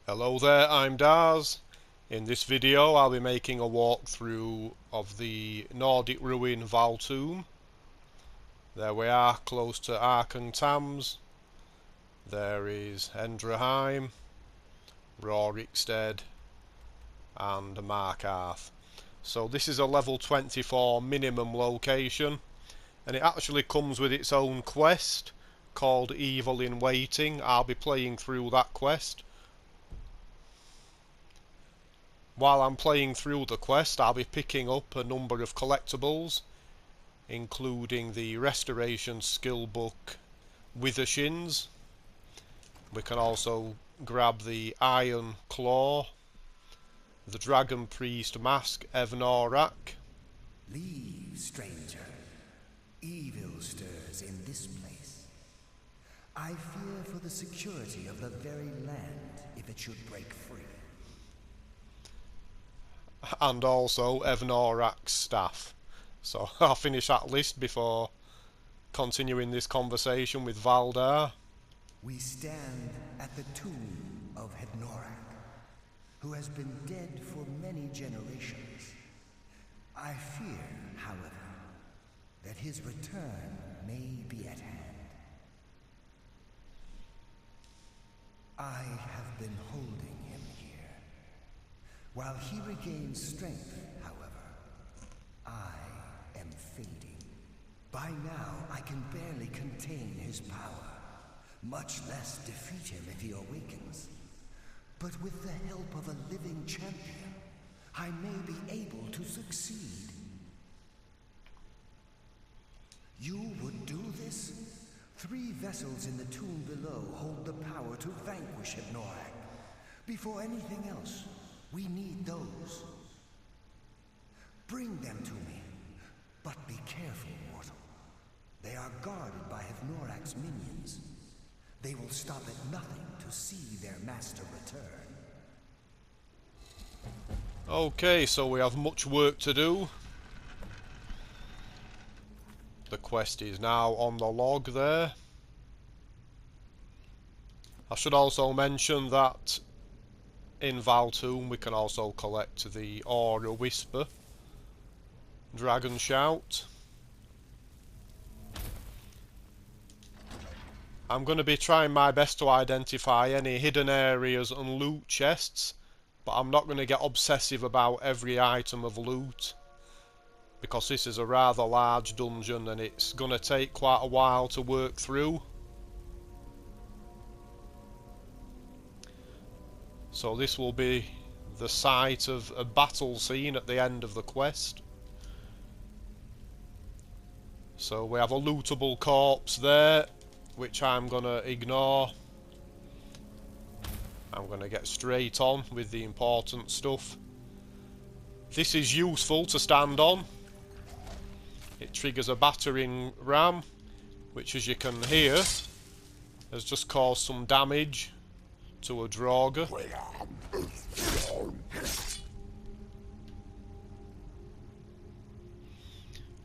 Hello there, I'm Daz. In this video I'll be making a walkthrough of the Nordic Ruin Valthume. There we are, close to Thames. There is Hevnoraak, Rorikstead and Markarth. So this is a level 24 minimum location, and it actually comes with its own quest called Evil in Waiting. I'll be playing through that quest. While I'm playing through the quest, I'll be picking up a number of collectibles, including the restoration skill book Withershins. We can also grab the Iron Claw, the Dragon Priest Mask Hevnoraak. Leave, stranger. Evil stirs in this place. I fear for the security of the very land if it should break free. And also Hevnoraak's staff. So I'll finish that list before continuing this conversation with Valdar. We stand at the tomb of Hevnoraak, who has been dead for many generations. I fear, however, that his return may be at hand. I have been holding him here. While he regains strength, however, I am fading. By now, I can barely contain his power, much less defeat him if he awakens. But with the help of a living champion, I may be able to succeed. You would do this? 3 vessels in the tomb below hold the power to vanquish Hevnoraak. Before anything else, we need those. Bring them to me, but be careful, mortal. They are guarded by Hevnoraak's minions. They will stop at nothing to see their master return. Okay, so we have much work to do. The quest is now on the log there. I should also mention that in Valthume we can also collect the Aura Whisper, Dragon Shout. I'm going to be trying my best to identify any hidden areas and loot chests, but I'm not going to get obsessive about every item of loot, because this is a rather large dungeon and it's going to take quite a while to work through. So this will be the site of a battle scene at the end of the quest. So we have a lootable corpse there, which I'm going to ignore. I'm going to get straight on with the important stuff. This is useful to stand on. It triggers a battering ram, which, as you can hear, has just caused some damage to a Draugr.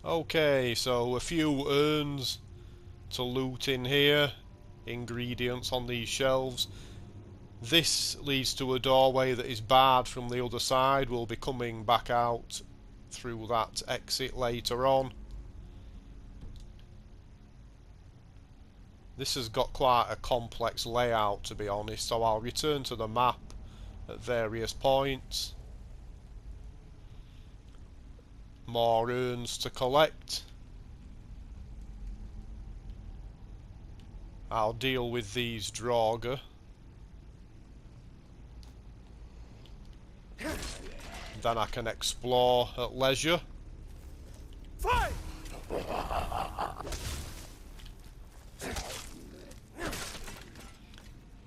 Okay, so a few urns to loot in here, ingredients on these shelves. This leads to a doorway that is barred from the other side. We'll be coming back out through that exit later on. This has got quite a complex layout, to be honest, so I'll return to the map at various points. More urns to collect. I'll deal with these Draugr. Then I can explore at leisure. Fight!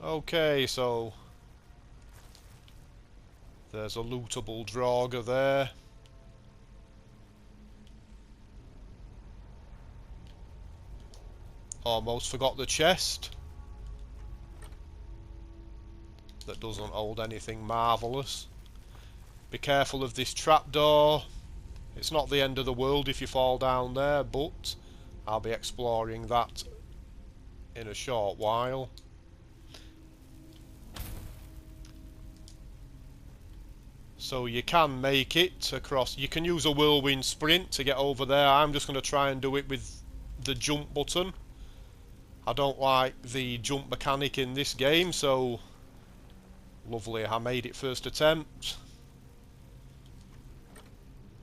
Okay, so there's a lootable Draugr there. Almost forgot the chest. That doesn't hold anything marvellous. Be careful of this trapdoor. It's not the end of the world if you fall down there, but I'll be exploring that in a short while. So you can make it across. You can use a whirlwind sprint to get over there. I'm just going to try and do it with the jump button. I don't like the jump mechanic in this game, so lovely, I made it first attempt.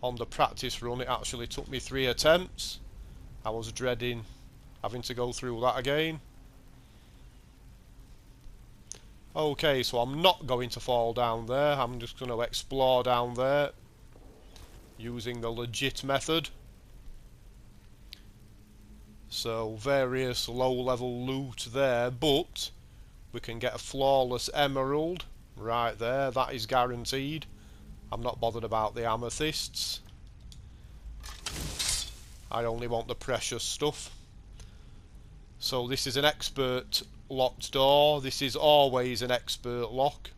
On the practice run it actually took me 3 attempts. I was dreading having to go through that again. Okay, so I'm not going to fall down there. I'm just going to explore down there using the legit method. So various low level loot there, but we can get a flawless emerald right there. That is guaranteed. I'm not bothered about the amethysts. I only want the precious stuff. So this is an expert locked door. This is always an expert lock,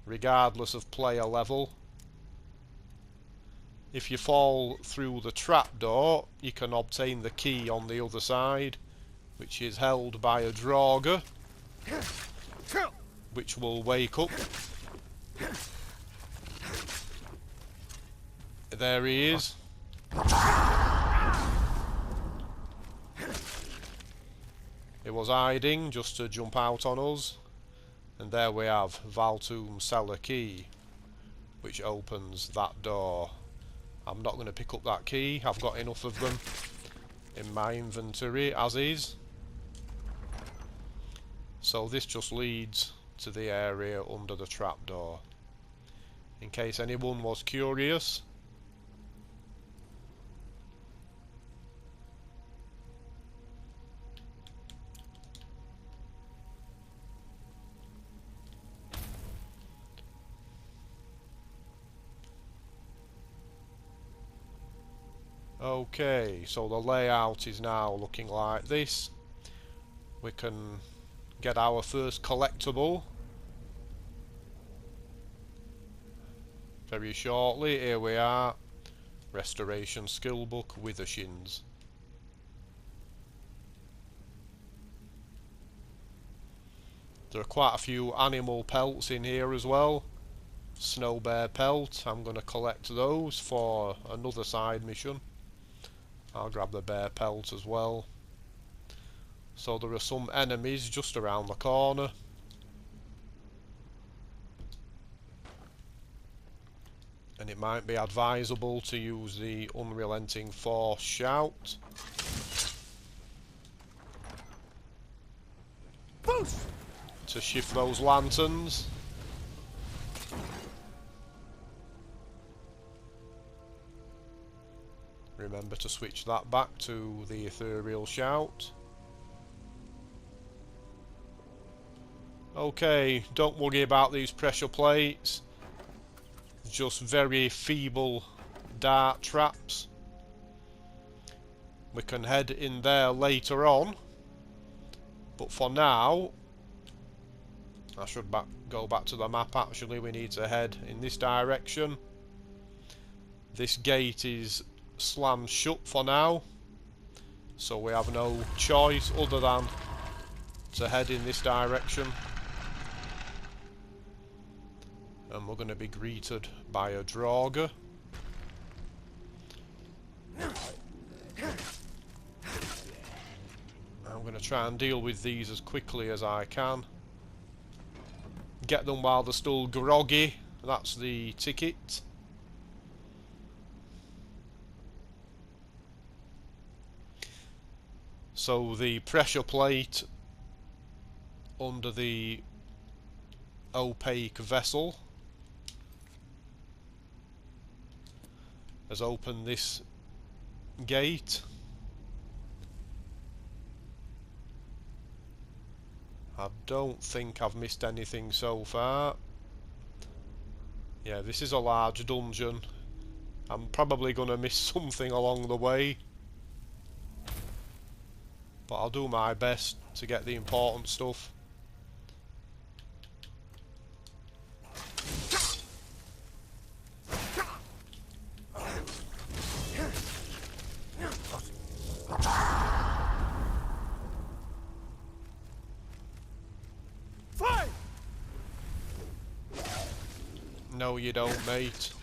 regardless of player level. If you fall through the trapdoor, you can obtain the key on the other side, which is held by a Draugr, which will wake up. There he is. He was hiding just to jump out on us. And there we have Valthume Cellar Key, which opens that door. I'm not going to pick up that key. I've got enough of them in my inventory as is. So this just leads to the area under the trapdoor. In case anyone was curious. Okay, so the layout is now looking like this. We can get our first collectible very shortly. Here we are. Restoration skill book, Withershins. There are quite a few animal pelts in here as well. Snow bear pelt, I'm going to collect those for another side mission. I'll grab the bear pelt as well. So there are some enemies just around the corner. And it might be advisable to use the unrelenting force shout. Boost! To shift those lanterns. Remember to switch that back to the ethereal shout. Okay, don't worry about these pressure plates. Just very feeble dart traps. We can head in there later on. But for now, I should go back to the map actually. We need to head in this direction. This gate is slammed shut for now, so we have no choice other than to head in this direction, and we're going to be greeted by a Draugr. I'm going to try and deal with these as quickly as I can. Get them while they're still groggy, that's the ticket. So the pressure plate under the Opaque Vessel has opened this gate. I don't think I've missed anything so far. Yeah, this is a large dungeon. I'm probably going to miss something along the way, but I'll do my best to get the important stuff. No, you don't, mate.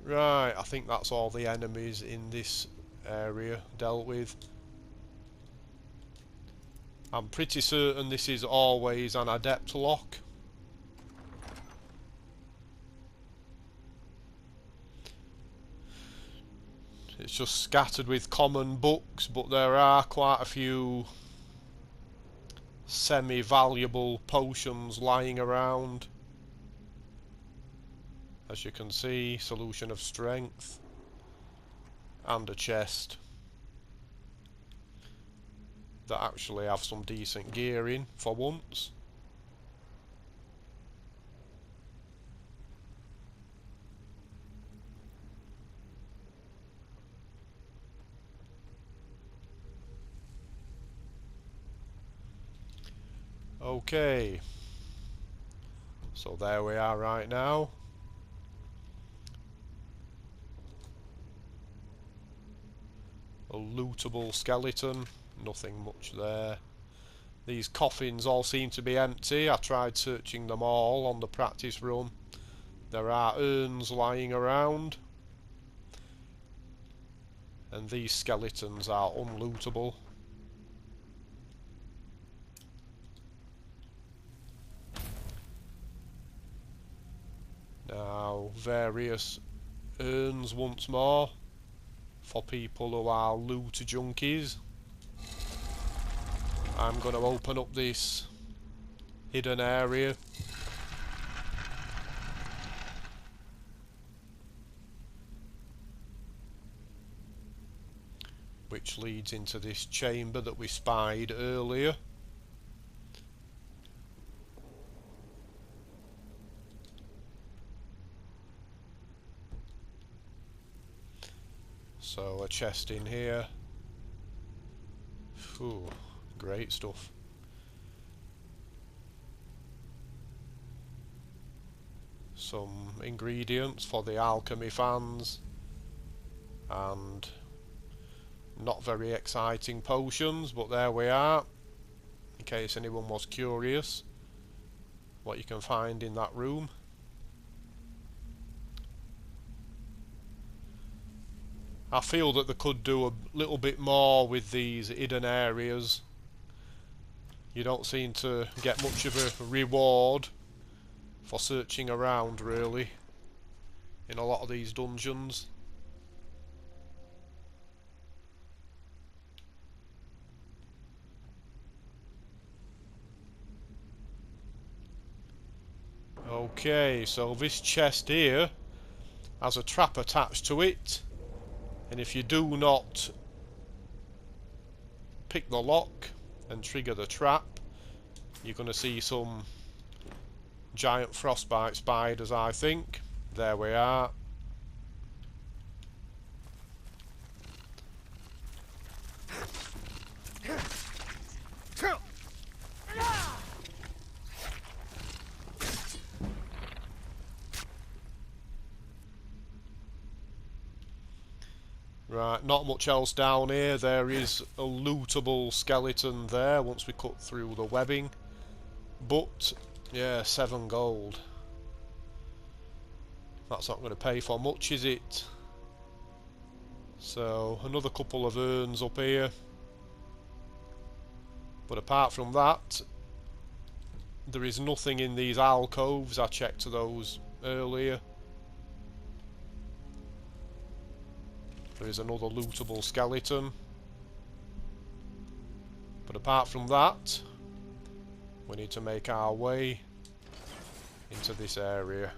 Right, I think that's all the enemies in this area dealt with. I'm pretty certain this is always an adept lock. It's just scattered with common books, but there are quite a few semi-valuable potions lying around. As you can see, solution of strength and a chest that actually have some decent gear in for once. Okay, so there we are right now. A lootable skeleton, nothing much there. These coffins all seem to be empty. I tried searching them all on the practice run. There are urns lying around, and these skeletons are unlootable. Now, various urns once more for people who are loot junkies. I'm going to open up this hidden area. Which leads into this chamber that we spied earlier. So a chest in here. Ooh, great stuff. Some ingredients for the alchemy fans, and not very exciting potions, but there we are, in case anyone was curious what you can find in that room. I feel that they could do a little bit more with these hidden areas. You don't seem to get much of a reward for searching around, really, in a lot of these dungeons. Okay, so this chest here has a trap attached to it, and if you do not pick the lock and trigger the trap, you're going to see some giant frostbite spiders, I think. There we are. Right, not much else down here. There is a lootable skeleton there once we cut through the webbing. But, yeah, 7 gold. That's not going to pay for much, is it? So, another couple of urns up here. But apart from that, there is nothing in these alcoves. I checked those earlier. There is another lootable skeleton. But apart from that, we need to make our way into this area.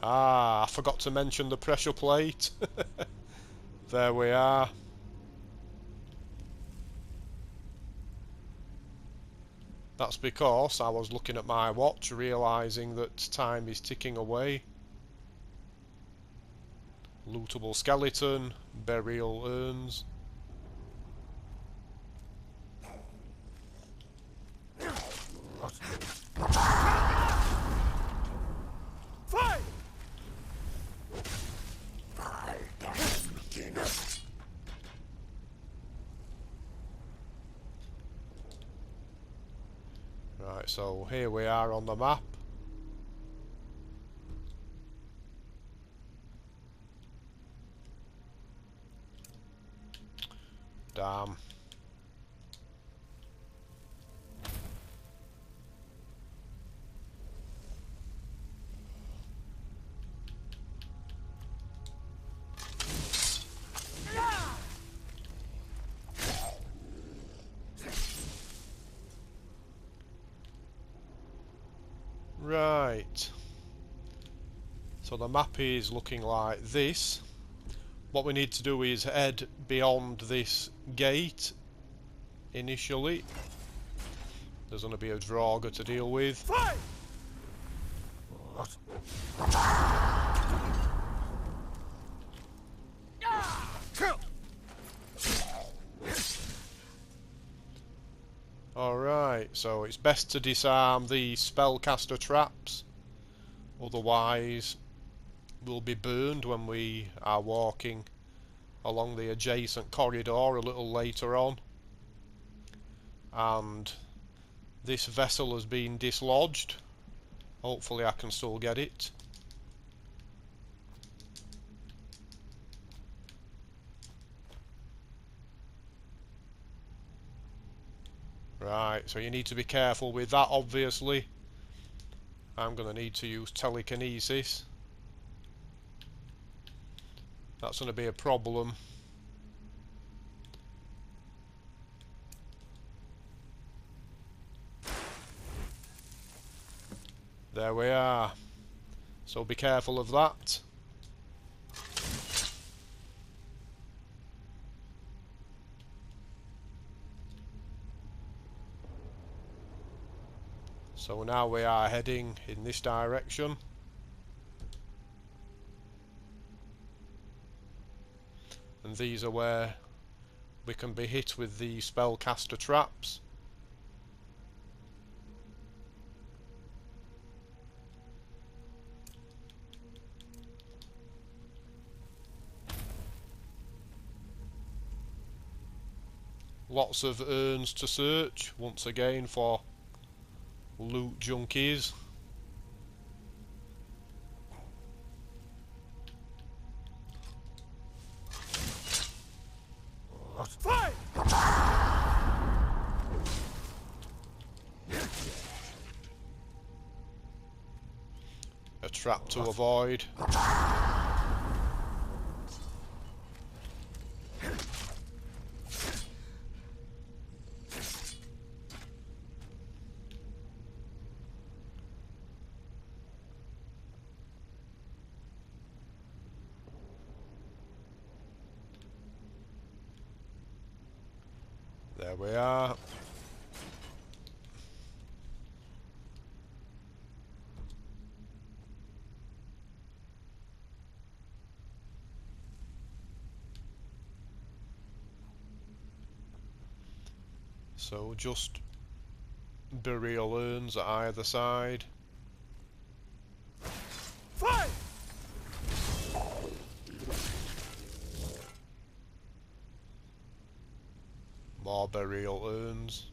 Ah, I forgot to mention the pressure plate. There we are. That's because I was looking at my watch, realising that time is ticking away. Lootable skeleton, burial urns. Right, so here we are on the map. Damn. Right. So the map is looking like this. What we need to do is head beyond this gate initially. There's going to be a Draugr to deal with. Alright, so it's best to disarm the spellcaster traps, otherwise we'll be burned when we are walking along the adjacent corridor a little later on. And this vessel has been dislodged. Hopefully I can still get it. Right, so you need to be careful with that, obviously. I'm going to need to use telekinesis. That's going to be a problem. There we are. So be careful of that. So now we are heading in this direction. And these are where we can be hit with the spellcaster traps. Lots of urns to search, once again, for loot junkies. Fight! A trap to avoid. There we are. So just burial urns at either side. Fight! More burial urns.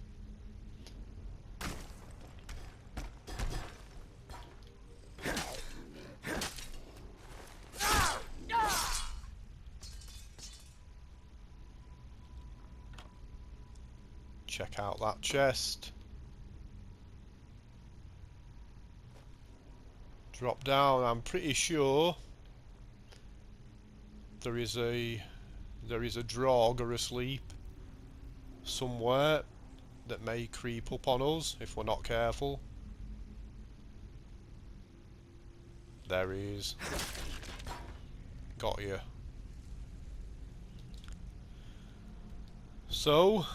Check out that chest. Drop down. I'm pretty sure there is a Draugr asleep somewhere that may creep up on us if we're not careful. There he is. Got you. So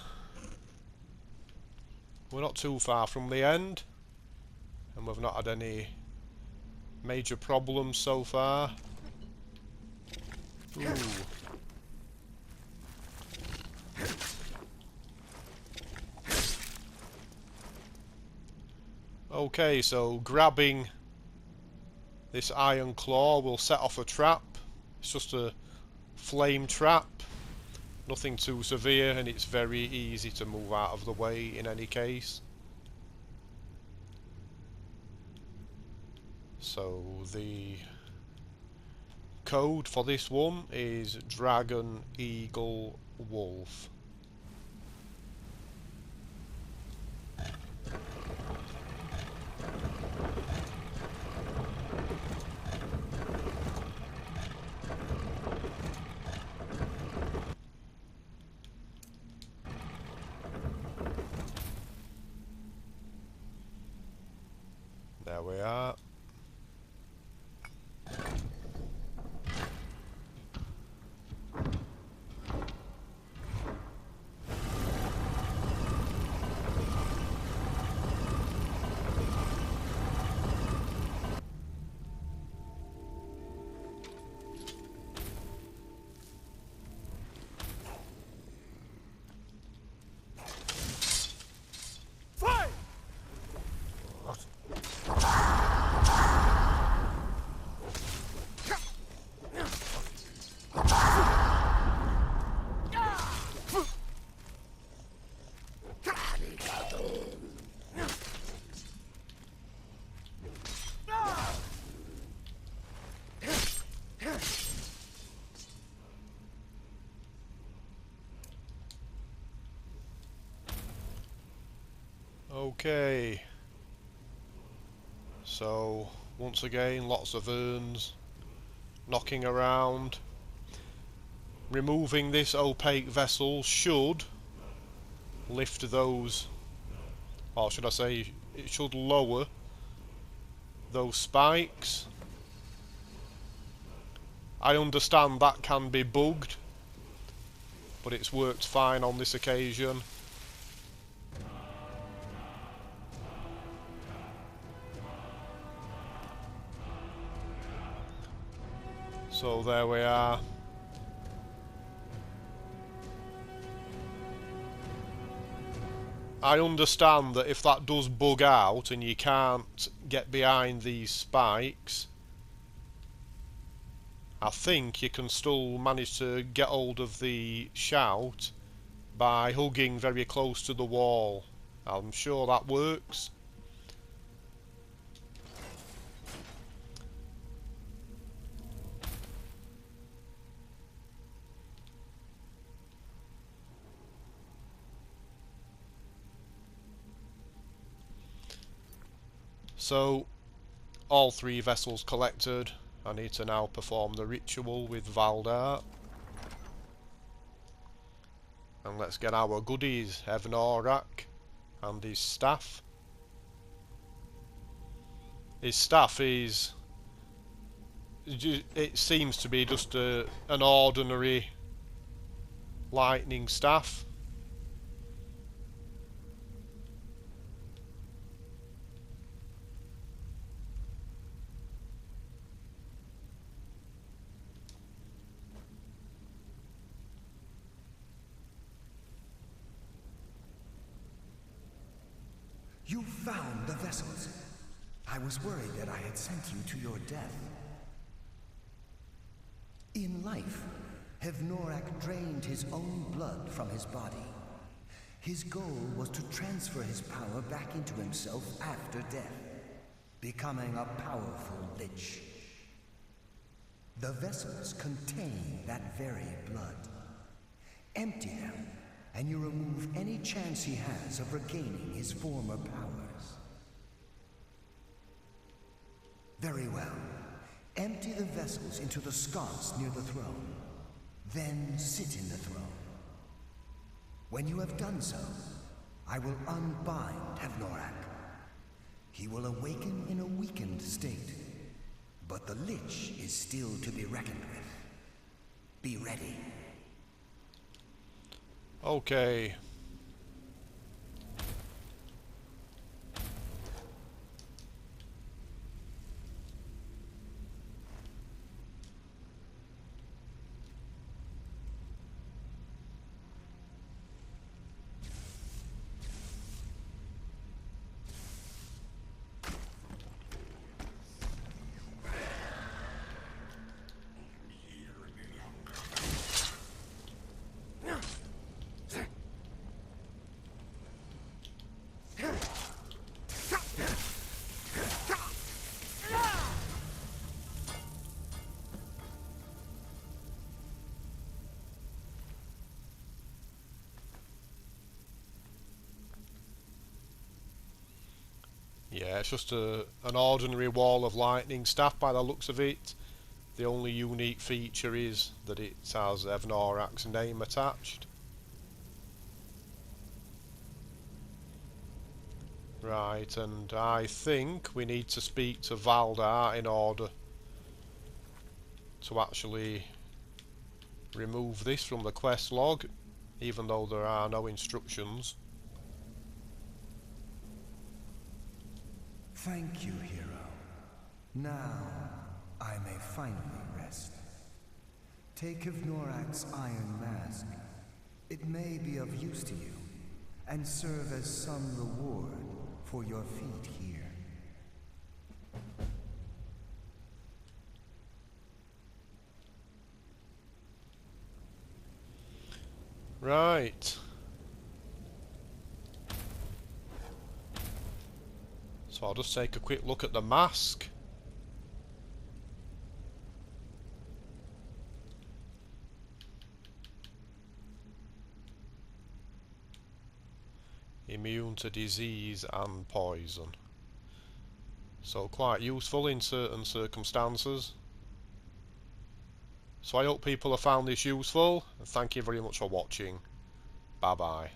we're not too far from the end, and we've not had any major problems so far. Ooh. Okay, so grabbing this iron claw will set off a trap. It's just a flame trap. Nothing too severe, and it's very easy to move out of the way in any case. So the code for this one is Dragon Eagle Wolf. There we are. Okay, so once again lots of urns knocking around. Removing this opaque vessel should lift those, or should I say it should lower those spikes. I understand that can be bugged, but it's worked fine on this occasion. So there we are. I understand that if that does bug out and you can't get behind these spikes, I think you can still manage to get hold of the shout by hugging very close to the wall. I'm sure that works. So, all 3 vessels collected. I need to now perform the ritual with Valdar. And let's get our goodies, Hevnoraak and his staff. His staff is... it seems to be just an ordinary lightning staff. You found the vessels. I was worried that I had sent you to your death. In life, Hevnoraak drained his own blood from his body. His goal was to transfer his power back into himself after death, becoming a powerful lich. The vessels contain that very blood. Empty them, and you remove any chance he has of regaining his former powers. Very well. Empty the vessels into the sconce near the throne. Then sit in the throne. When you have done so, I will unbind Hevnoraak. He will awaken in a weakened state, but the lich is still to be reckoned with. Be ready. Okay. Yeah, it's just an ordinary wall of lightning staff by the looks of it. The only unique feature is that it has Hevnoraak's name attached. Right, and I think we need to speak to Valdar in order to actually remove this from the quest log, even though there are no instructions. Thank you, hero. Now I may finally rest. Take Hevnoraak's iron mask. It may be of use to you, and serve as some reward for your feat here. Right. So I'll just take a quick look at the mask. Immune to disease and poison. So quite useful in certain circumstances. So I hope people have found this useful, and thank you very much for watching. Bye bye.